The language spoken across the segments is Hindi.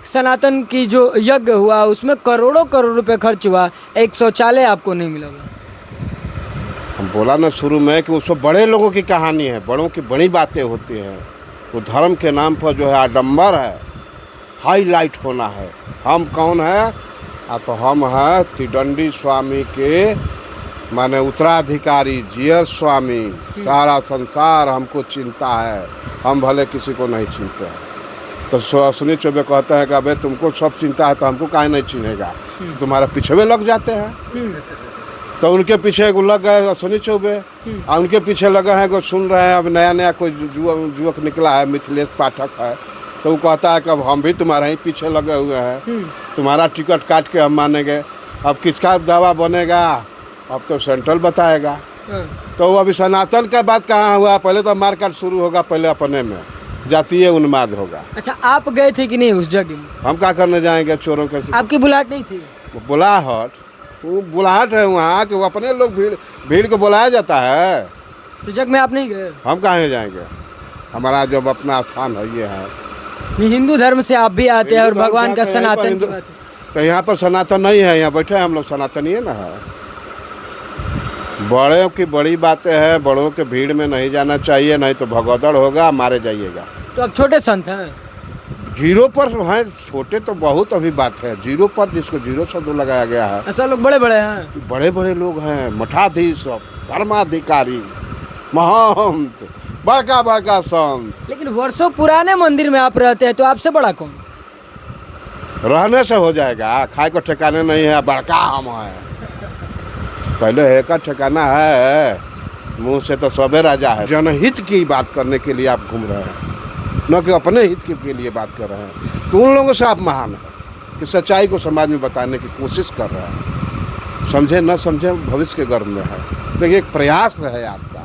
सनातन की जो यज्ञ हुआ उसमें करोड़ों करोड़ रुपए खर्च हुआ, एक शौचालय आपको नहीं मिला हुआ। हम बोला ना शुरू में कि उसमें बड़े लोगों की कहानी है, बड़ों की बड़ी बातें होती हैं। वो धर्म के नाम पर जो है आडंबर है, हाईलाइट होना है। हम कौन है? तो हम हैं त्रिदंडी स्वामी के माने उत्तराधिकारी जियर स्वामी। सारा संसार हमको चिंता है, हम भले किसी को नहीं चिंते हैं। तो सुनील चौबे कहते हैं कि अबे तुमको सब चिंता है तो हमको काहे नहीं चिन्हेगा, तो तुम्हारे पीछे भी लग जाते हैं। तो उनके पीछे लग गए सुनील चौबे, और उनके पीछे लगे हैं को सुन रहे हैं। अब नया नया कोई युवक निकला है, मिथिलेश पाठक है, तो वो कहता है कि अब हम भी तुम्हारे ही पीछे लगे हुए हैं, तुम्हारा टिकट काट के हम मानेंगे। अब किसका दावा बनेगा अब तो सेंट्रल बताएगा। तो अभी सनातन का बात कहाँ हुआ? पहले तो मारकाट शुरू होगा, पहले अपने में जातीय उन्माद होगा। अच्छा, आप गए थे कि नहीं उस जगह में? हम क्या करने जाएंगे चोरों के? आपकी बुलाहट नहीं थी? बुलाहट, वो बुलाहट है वहाँ कि वो अपने लोग भीड़ को बुलाया जाता है। तो जग में आप नहीं गए? हम कहाँ जाएंगे? हमारा जब अपना स्थान है ये है। हिंदू धर्म से आप भी आते हैं और भगवान का सनातन की बात है। तो यहाँ पर सनातन नहीं है, यहाँ बैठे हैं हम लोग सनातन ही ना है। बड़ों की बड़ी बातें हैं, बड़ों के भीड़ में नहीं जाना चाहिए, नहीं तो भगौदड़ होगा, मारे जाइएगा। तो आप छोटे संत हैं? जीरो पर हैं, छोटे तो बहुत अभी बात है। जीरो पर जिसको जीरो शब्द लगाया गया है, ऐसा लोग बड़े बड़े हैं, बड़े बड़े लोग हैं, मठाधीश, धर्माधिकारी, महंत, बड़का बड़का संत। लेकिन वर्षों पुराने मंदिर में आप रहते हैं, तो आपसे बड़ा कौन? रहने से हो जाएगा, खाए को ठिकाने नहीं है, बड़का हम है। पहले है का ठिकाना है, मुंह से तो सबे राजा है। जनहित की बात करने के लिए आप घूम रहे हैं, न कि अपने हित के लिए बात कर रहे हैं। तो उन लोगों से आप महान हैं कि सच्चाई को समाज में बताने की कोशिश कर रहे हैं। समझे न समझे भविष्य के गर्भ में है, लेकिन एक प्रयास है आपका।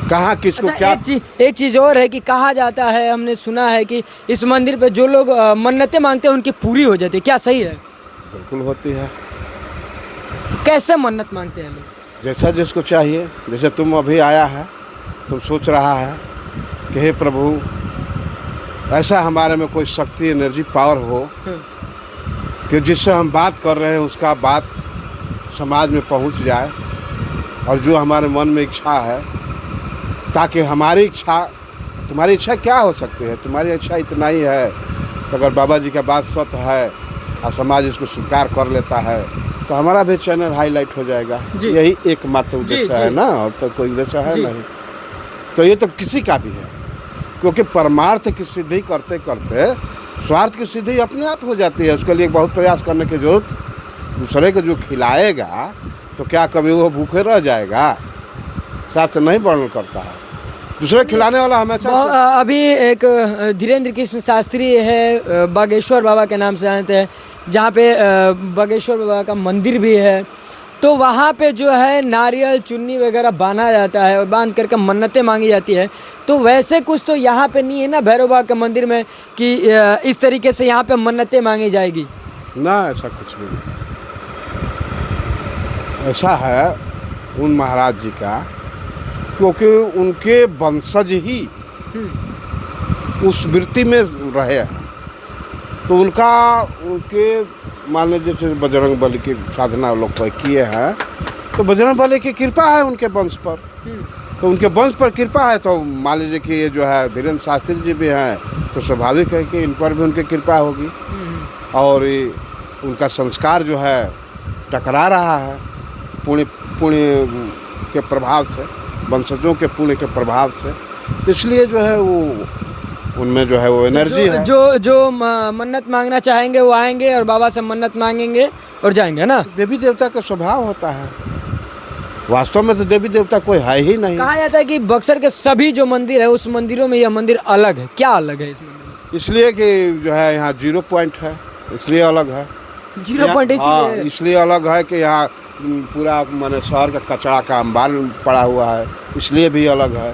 कहाँ किसको अच्छा, क्या एक चीज़ और है कि कहा जाता है, हमने सुना है कि इस मंदिर पे जो लोग मन्नतें मांगते हैं उनकी पूरी हो जाती है, क्या सही है? बिल्कुल होती है। कैसे मन्नत मांगते हैं लोग? जैसा जिसको चाहिए। जैसे तुम अभी आया है, तुम सोच रहा है कि हे प्रभु ऐसा हमारे में कोई शक्ति, एनर्जी, पावर हो कि जिससे हम बात कर रहे हैं उसका बात समाज में पहुंच जाए, और जो हमारे मन में इच्छा है, ताकि हमारी इच्छा, तुम्हारी इच्छा क्या हो सकती है? तुम्हारी इच्छा इतना ही है कि अगर बाबा जी का बात सत्य है और समाज इसको स्वीकार कर लेता है तो हमारा भी चैनल हाईलाइट हो जाएगा। यही एकमात्र उद्देश्य है ना, और तो कोई उद्देश्य है नहीं। तो ये तो किसी का भी है, क्योंकि परमार्थ की सिद्धि करते करते स्वार्थ की सिद्धि अपने आप हो जाती है। उसके लिए बहुत प्रयास करने की जरूरत। दूसरे को जो खिलाएगा तो क्या कभी वो भूखे रह जाएगा? शास्त्र नहीं वर्णन करता है। दूसरे खिलाने वाला हमेशा अभी एक धीरेन्द्र कृष्ण शास्त्री है, बागेश्वर बाबा के नाम से जानते हैं, जहाँ पे बागेश्वर बाबा का मंदिर भी है। तो वहाँ पे जो है नारियल चुन्नी वगैरह बांधा जाता है और बांध करके मन्नतें मांगी जाती है। तो वैसे कुछ तो यहाँ पे नहीं है ना भैरव बाबा के मंदिर में कि इस तरीके से यहाँ पे मन्नतें मांगी जाएगी? ना, ऐसा कुछ नहीं। ऐसा है उन महाराज जी का, क्योंकि उनके वंशज ही उस वृत्ति में रहे हैं। तो उनके मान लीजिए जैसे बजरंग बली की साधना लोग किए हैं, तो बजरंग बली की कृपा है उनके वंश पर। तो उनके वंश पर कृपा है, तो मान लीजिए कि ये जो है धीरेन्द्र शास्त्री जी भी हैं, तो स्वाभाविक है कि इन पर भी उनकी कृपा होगी। और उनका संस्कार जो है टकरा रहा है पुण्य के प्रभाव से, वंशजों के पुण्य के प्रभाव से। तो इसलिए जो है वो उनमें जो है वो एनर्जी है। जो मन्नत मांगना चाहेंगे वो आएंगे और बाबा से मन्नत मांगेंगे और जाएंगे ना। देवी देवता का स्वभाव होता है। वास्तव में तो देवी देवता कोई है ही नहीं। कहा जाता है कि बक्सर के सभी जो मंदिर है उस मंदिरों में यह मंदिर अलग है। क्या अलग है इस मंदिर में? इसलिए कि जो है यहाँ 0 पॉइंट है, इसलिए अलग है। 0 पॉइंट इसलिए अलग है कि यहाँ पूरा माने शहर का कचरा का अंबार पड़ा हुआ है, इसलिए भी अलग है।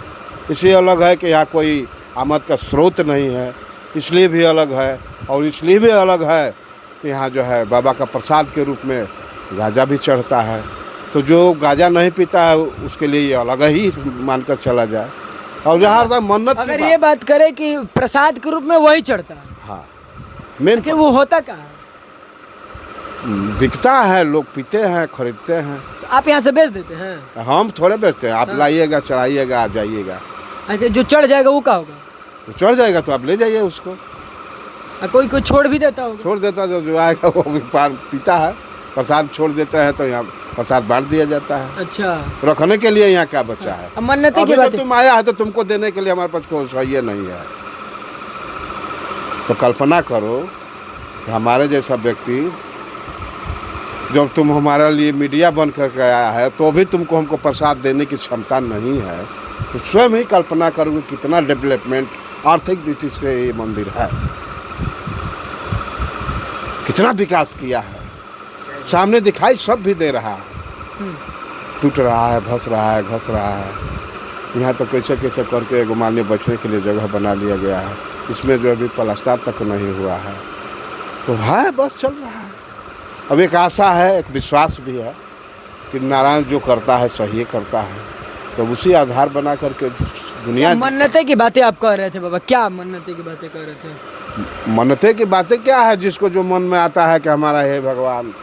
इसलिए अलग है कि यहाँ कोई आमद का स्रोत नहीं है, इसलिए भी अलग है। और इसलिए भी अलग है कि यहाँ जो है बाबा का प्रसाद के रूप में गांजा भी चढ़ता है। तो जो गांजा नहीं पीता है उसके लिए ये अलग ही मानकर चला जाए। और जहाँ मन्नत अगर ये बात करें कि प्रसाद के रूप में वही चढ़ता है, हाँ, मेन आखिर वो होता कहाँ है? बिकता है, लोग पीते हैं, खरीदते हैं। तो आप यहाँ से बेच देते हैं? हम थोड़े बेचते हैं, आप लाइएगा, चढ़ाइएगा, आ जाइएगा। आखिर जो चढ़ जाएगा वो क्या होगा? तो चढ़ जाएगा तो आप ले जाइए उसको। कोई कोई छोड़ भी देता होगा? छोड़ देता, जो आएगा वो भी पीता है। प्रसाद छोड़ देते हैं तो यहाँ प्रसाद बांट दिया जाता है। अच्छा, रखने के लिए यहाँ क्या बचा है? अब मन्नतें अभी की तो बात है। तुम आया है तो तुमको देने के लिए हमारे पास कोई सही नहीं है। तो कल्पना करो कि हमारे जैसा व्यक्ति, जब तुम हमारे लिए मीडिया बन करके आया है तो भी तुमको हमको प्रसाद देने की क्षमता नहीं है, तो स्वयं ही कल्पना करोगे कितना डेवलपमेंट आर्थिक दृष्टि से ये मंदिर है, कितना विकास किया है। सामने दिखाई सब भी दे रहा है, टूट रहा है, धस रहा है, घस रहा है। यहाँ तो कैसे कैसे करके एगो मान लीजिए बैठने के लिए जगह बना लिया गया है, इसमें जो अभी प्लास्टर तक नहीं हुआ है, तो है बस चल रहा है। अब एक आशा है, एक विश्वास भी है कि नारायण जो करता है सही करता है, तो उसी आधार बना करके दुनिया। मन्नतें की बातें आप कर रहे थे बाबा, क्या मन्नतें की बातें कर रहे थे? मन्नतें की बातें क्या है, जिसको जो मन में आता है कि हमारा हे भगवान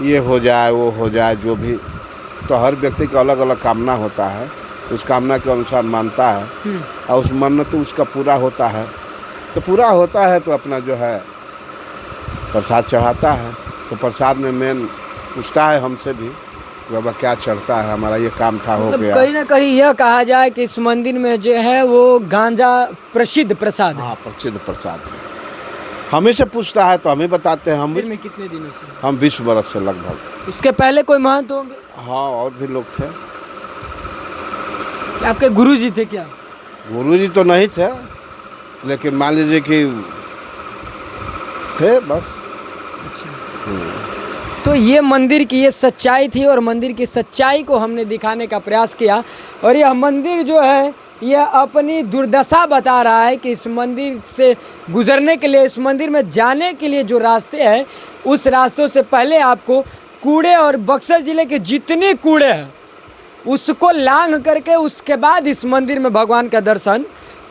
ये हो जाए, वो हो जाए, जो भी, तो हर व्यक्ति का अलग अलग कामना होता है, उस कामना के अनुसार मानता है और उस मन्नत उसका पूरा होता है। तो पूरा होता है तो अपना जो है प्रसाद चढ़ाता है। तो प्रसाद में मेन पूछता है हमसे भी, बाबा क्या चढ़ता है, हमारा ये काम था, हो मतलब गया। कहीं ना कहीं यह कहा जाए कि इस मंदिर में जो है वो गांजा प्रसिद्ध प्रसाद है। हाँ, प्रसिद्ध प्रसाद है। हमें से पूछता है तो हमें बताते हैं। मंदिर में कितने दिनों से? हम 20 बरस से लगभग। उसके पहले कोई महंत होंगे? हाँ, और भी लोग थे। आपके गुरुजी थे क्या? गुरुजी तो नहीं थे, लेकिन मान लीजिए कि थे बस। तो ये मंदिर की ये सच्चाई थी और मंदिर की सच्चाई को हमने दिखाने का प्रयास किया। और यह मंदिर जो है यह अपनी दुर्दशा बता रहा है कि इस मंदिर से गुजरने के लिए, इस मंदिर में जाने के लिए जो रास्ते हैं, उस रास्तों से पहले आपको कूड़े और बक्सर ज़िले के जितने कूड़े हैं उसको लांघ करके उसके बाद इस मंदिर में भगवान का दर्शन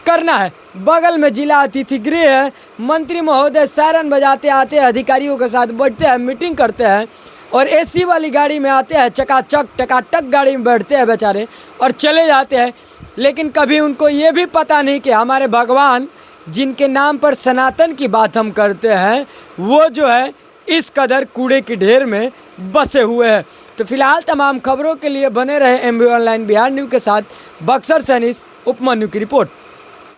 करना है। बगल में जिला अतिथि गृह है, मंत्री महोदय सायरन बजाते आते हैं, अधिकारियों के साथ बैठते हैं, मीटिंग करते हैं और एसी वाली गाड़ी में आते हैं, चकाचक टकाटक गाड़ी में बैठते हैं बेचारे और चले जाते हैं। लेकिन कभी उनको ये भी पता नहीं कि हमारे भगवान जिनके नाम पर सनातन की बात हम करते हैं, वो जो है इस कदर कूड़े की ढेर में बसे हुए हैं। तो फिलहाल तमाम खबरों के लिए बने रहे MB ऑनलाइन बिहार न्यूज़ के साथ। बक्सर से अनीस उपमन्यु की रिपोर्ट।